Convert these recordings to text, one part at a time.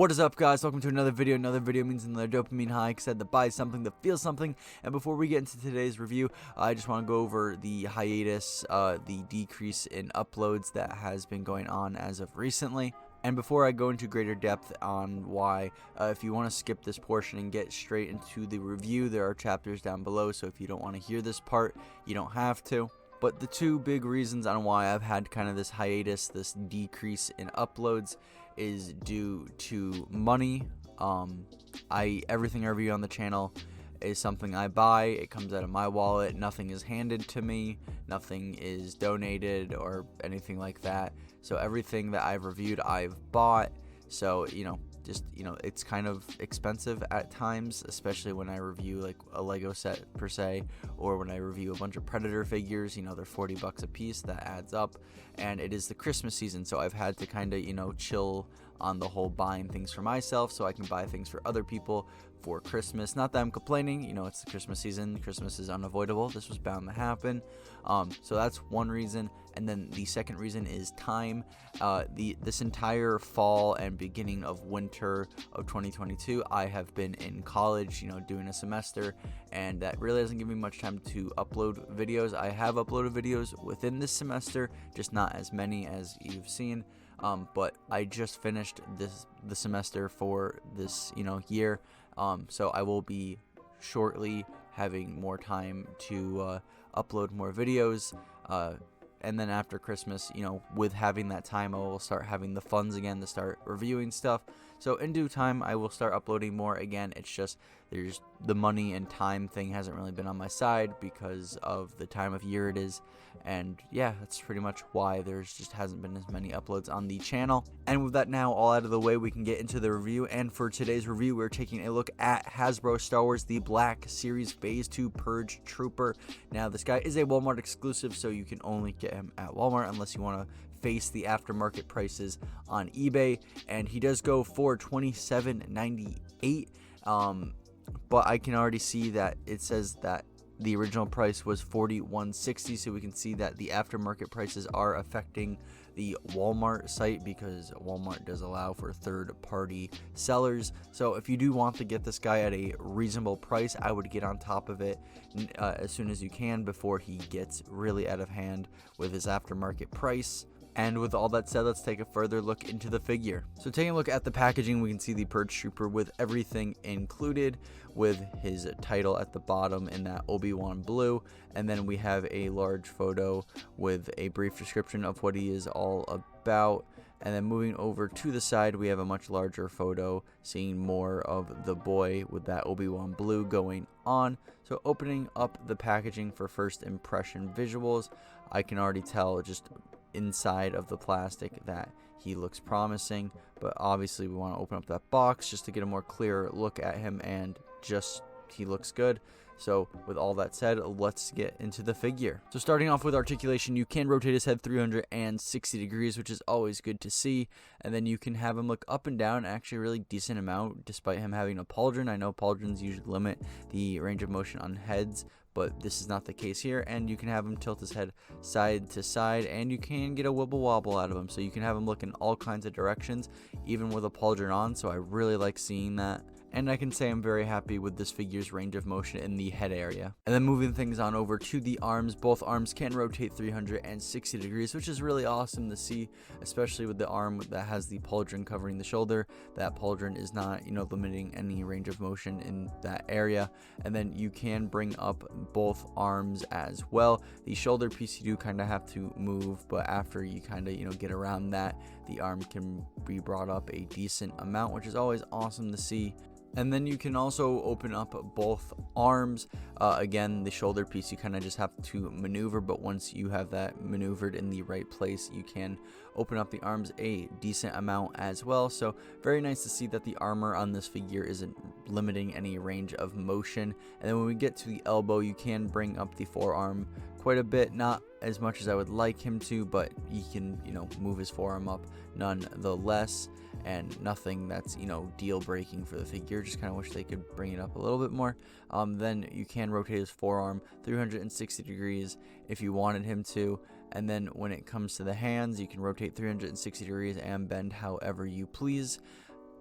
What is up, guys? Welcome to another video. Another video means another dopamine high, said that buys something that feels something. And before we get into today's review, I just want to go over the hiatus, the decrease in uploads that has been going on as of recently. And before I go into greater depth on why, if you want to skip this portion and get straight into the review, there are chapters down below. So if you don't want to hear this part, you don't have to. But the two big reasons on why I've had kind of this hiatus, this decrease in uploads, is due to money. Everything I review on the channel is something I buy. It comes out of my wallet. Nothing is handed to me. Nothing is donated or anything like that. So everything that I've reviewed, I've bought. So, it's kind of expensive at times, especially when I review like a Lego set per se, or when I review a bunch of Predator figures. They're 40 bucks a piece. That adds up, and it is the Christmas season, so I've had to kind of chill on the whole buying things for myself so I can buy things for other people for Christmas. Not that I'm complaining, it's the Christmas season. Christmas is unavoidable. This was bound to happen. So that's one reason. And then the second reason is time. This entire fall and beginning of winter of 2022, I have been in college, doing a semester, and that really doesn't give me much time to upload videos. I have uploaded videos within this semester, just not as many as you've seen. But I just finished the semester for this year, so I will be shortly having more time to upload more videos, and then after Christmas, with having that time, I will start having the funds again to start reviewing stuff. So in due time, I will start uploading more again. It's just there's the money and time thing hasn't really been on my side because of the time of year it is. And yeah, that's pretty much why there's just hasn't been as many uploads on the channel. And with that now all out of the way, we can get into the review. And for today's review, we're taking a look at Hasbro Star Wars The Black Series Phase II Purge Trooper. Now, this guy is a Walmart exclusive, so you can only get him at Walmart unless you want to face the aftermarket prices on eBay, and he does go for $27.98, but I can already see that it says that the original price was $41.60, so we can see that the aftermarket prices are affecting the Walmart site because Walmart does allow for third-party sellers. So if you do want to get this guy at a reasonable price, I would get on top of it as soon as you can before he gets really out of hand with his aftermarket price. And with all that said, let's take a further look into the figure. So taking a look at the packaging, we can see the Purge Trooper with everything included, with his title at the bottom in that Obi-Wan blue. And then we have a large photo with a brief description of what he is all about. And then moving over to the side, we have a much larger photo seeing more of the boy with that Obi-Wan blue going on. So opening up the packaging for first impression visuals, I can already tell just inside of the plastic that he looks promising, but obviously we want to open up that box just to get a more clear look at him, and just he looks good. So with all that said, let's get into the figure. So starting off with articulation, you can rotate his head 360 degrees, which is always good to see. And then you can have him look up and down, actually a really decent amount, despite him having a pauldron. I know pauldrons usually limit the range of motion on heads, but this is not the case here. And you can have him tilt his head side to side, and you can get a wibble wobble out of him. So you can have him look in all kinds of directions, even with a pauldron on. So I really like seeing that. And I can say I'm very happy with this figure's range of motion in the head area. And then moving things on over to the arms, both arms can rotate 360 degrees, which is really awesome to see, especially with the arm that has the pauldron covering the shoulder. That pauldron is not, limiting any range of motion in that area. And then you can bring up both arms as well. The shoulder piece you do kind of have to move, but after you kind of, get around that, the arm can be brought up a decent amount, which is always awesome to see. And then you can also open up both arms. Again, the shoulder piece you kind of just have to maneuver, but once you have that maneuvered in the right place, you can open up the arms a decent amount as well. So very nice to see that the armor on this figure isn't limiting any range of motion. And then when we get to the elbow, you can bring up the forearm quite a bit, not as much as I would like him to, but he can, move his forearm up nonetheless. And nothing that's deal breaking for the figure, just kind of wish they could bring it up a little bit more. Then you can rotate his forearm 360 degrees if you wanted him to, and then when it comes to the hands, you can rotate 360 degrees and bend however you please.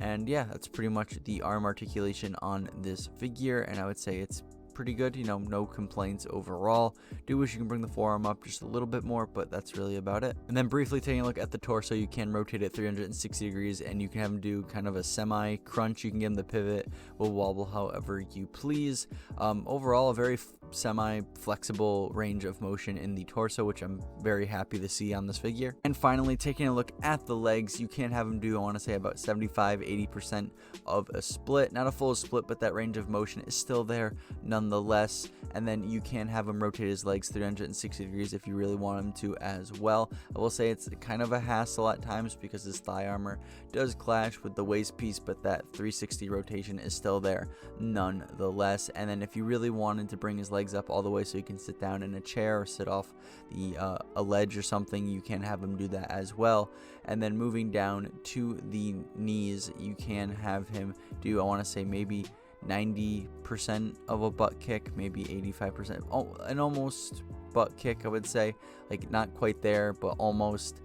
And yeah, that's pretty much the arm articulation on this figure, and I would say it's pretty good, you know, no complaints overall. Do wish you can bring the forearm up just a little bit more, but that's really about it. And then briefly taking a look at the torso, you can rotate it 360 degrees and you can have him do kind of a semi crunch. You can get him the pivot, will wobble however you please. Overall, a very semi flexible range of motion in the torso, which I'm very happy to see on this figure. And finally, taking a look at the legs, you can have him do, I want to say, about 75-80% of a split. Not a full split, but that range of motion is still there nonetheless. And then you can have him rotate his legs 360 degrees if you really want him to as well. I will say it's kind of a hassle at times because his thigh armor does clash with the waist piece, but that 360 rotation is still there nonetheless. And then if you really wanted to bring his legs up all the way so you can sit down in a chair or sit off a ledge or something, you can have him do that as well. And then moving down to the knees, you can have him do, I want to say, maybe 90% of a butt kick, maybe 85%. Oh, an almost butt kick, I would say. Like, not quite there, but almost.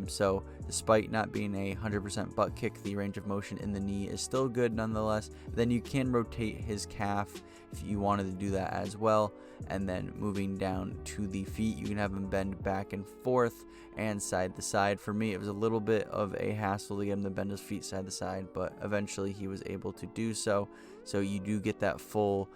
So despite not being a 100% butt kick, the range of motion in the knee is still good nonetheless. Then you can rotate his calf if you wanted to do that as well. And then moving down to the feet, you can have him bend back and forth and side to side. For me, it was a little bit of a hassle to get him to bend his feet side to side, but eventually he was able to do so. So you do get that full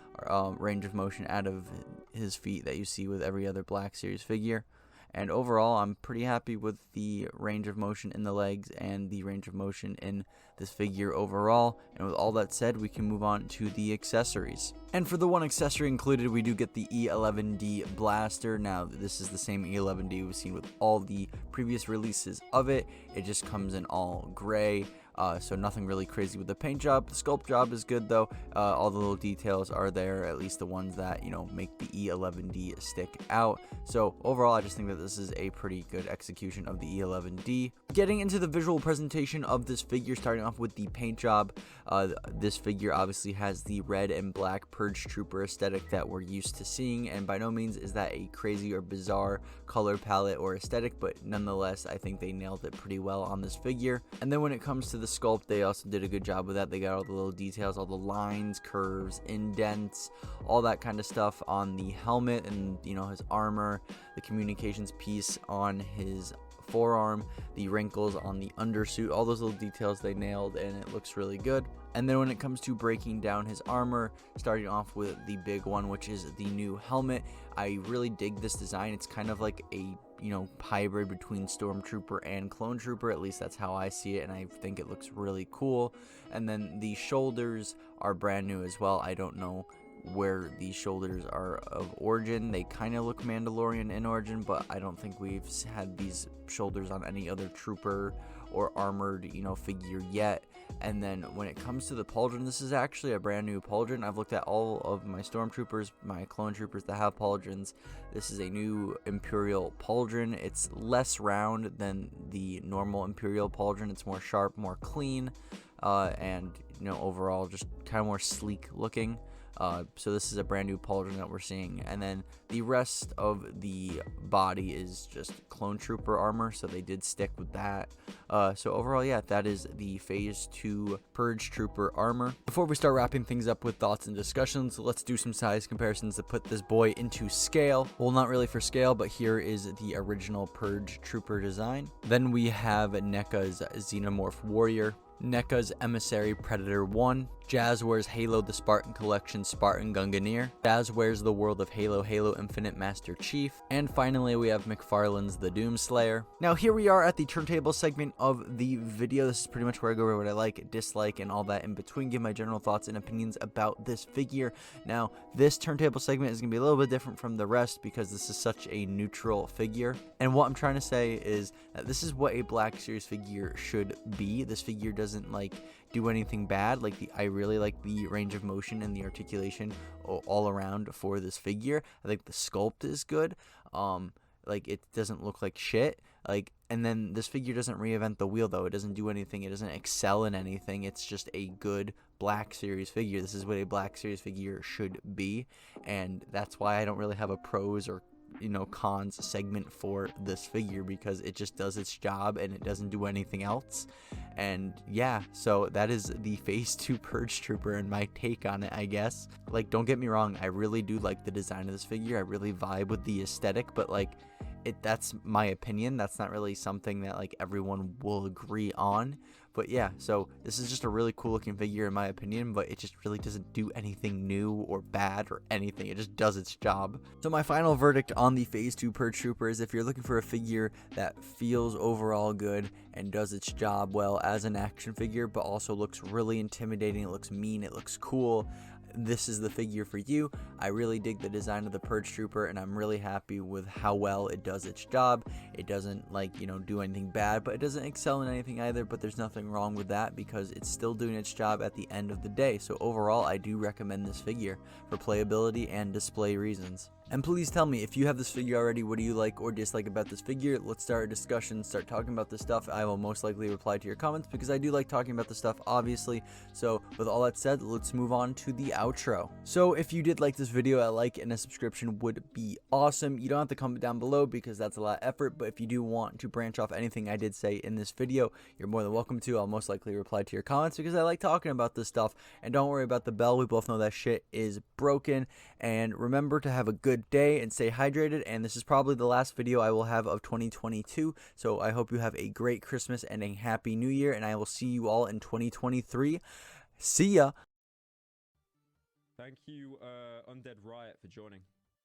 range of motion out of his feet that you see with every other Black Series figure. And overall, I'm pretty happy with the range of motion in the legs and the range of motion in this figure overall. And with all that said, we can move on to the accessories. And for the one accessory included, we do get the E11D blaster. Now, this is the same E11D we've seen with all the previous releases of it. It just comes in all gray. So nothing really crazy with the paint job. The sculpt job is good though. All the little details are there, at least the ones that, you know, make the E11D stick out. So overall, I just think that this is a pretty good execution of the E11D. Getting into the visual presentation of this figure, starting off with the paint job. This figure obviously has the red and black Purge Trooper aesthetic that we're used to seeing, and by no means is that a crazy or bizarre color palette or aesthetic, but nonetheless, I think they nailed it pretty well on this figure. And then when it comes to the sculpt, they also did a good job with that. They got all the little details, all the lines, curves, indents, all that kind of stuff on the helmet and, you know, his armor, the communications piece on his forearm, the wrinkles on the undersuit, all those little details they nailed, and it looks really good. And then when it comes to breaking down his armor, starting off with the big one, which is the new helmet, I really dig this design. It's kind of like a, you know, hybrid between Stormtrooper and Clone Trooper. At least that's how I see it, and I think it looks really cool. And then the shoulders are brand new as well. I don't know where these shoulders are of origin. They kind of look Mandalorian in origin, but I don't think we've had these shoulders on any other trooper or armored, you know, figure yet. And then when it comes to the pauldron, this is actually a brand new pauldron. I've looked at all of my Stormtroopers, my Clone Troopers that have pauldrons. This is a new Imperial pauldron. It's less round than the normal Imperial pauldron. It's more sharp, more clean, and, you know, overall just kind of more sleek looking. So this is a brand new pauldron that we're seeing. And then the rest of the body is just Clone Trooper armor, so they did stick with that. So overall, yeah, that is the Phase II Purge Trooper armor. Before we start wrapping things up with thoughts and discussions, let's do some size comparisons to put this boy into scale. Well, not really for scale, but here is the original Purge Trooper design. Then we have NECA's Xenomorph Warrior, NECA's Emissary Predator 1, Jazz wears Halo the Spartan Collection Spartan Gunganeer, Jazz wears the World of Halo Halo Infinite Master Chief, and finally we have McFarlane's the Doomslayer. Now here we are at the turntable segment of the video. This is pretty much where I go over what I like, dislike, and all that in between, give my general thoughts and opinions about this figure. Now this turntable segment is going to be a little bit different from the rest because this is such a neutral figure, and what I'm trying to say is that this is what a Black Series figure should be. This figure doesn't like do anything bad. I really like the range of motion and the articulation all around for this figure. I think the sculpt is good. It doesn't look like shit. And then this figure doesn't reinvent the wheel though. It doesn't do anything. It doesn't excel in anything. It's just a good Black Series figure. This is what a Black Series figure should be, and that's why I don't really have a pros or cons segment for this figure, because it just does its job and it doesn't do anything else. And yeah, so that is the Phase II Purge Trooper and my take on it, I guess. Like, don't get me wrong, I really do like the design of this figure. I really vibe with the aesthetic, but like, that's my opinion. That's not really something that like everyone will agree on. But yeah, so this is just a really cool looking figure in my opinion, but it just really doesn't do anything new or bad or anything. It just does its job. So my final verdict on the Phase II Purge Trooper is, if you're looking for a figure that feels overall good and does its job well as an action figure, but also looks really intimidating, it looks mean, it looks cool, this is the figure for you. I really dig the design of the Purge Trooper, and I'm really happy with how well it does its job. It doesn't do anything bad, but it doesn't excel in anything either, but there's nothing wrong with that because it's still doing its job at the end of the day. So overall, I do recommend this figure for playability and display reasons. And please tell me, if you have this figure already, what do you like or dislike about this figure? Let's start a discussion, start talking about this stuff. I will most likely reply to your comments because I do like talking about this stuff, obviously. So with all that said, let's move on to the outro. So if you did like this video, a like and a subscription would be awesome. You don't have to comment down below because that's a lot of effort, but if you do want to branch off anything I did say in this video, you're more than welcome to. I'll most likely reply to your comments because I like talking about this stuff. And don't worry about the bell. We both know that shit is broken. And remember to have a good day and stay hydrated. And this is probably the last video I will have of 2022, so I hope you have a great Christmas and a happy new year, and I will see you all in 2023. See ya. Thank you, TheUndeadRiot, for joining.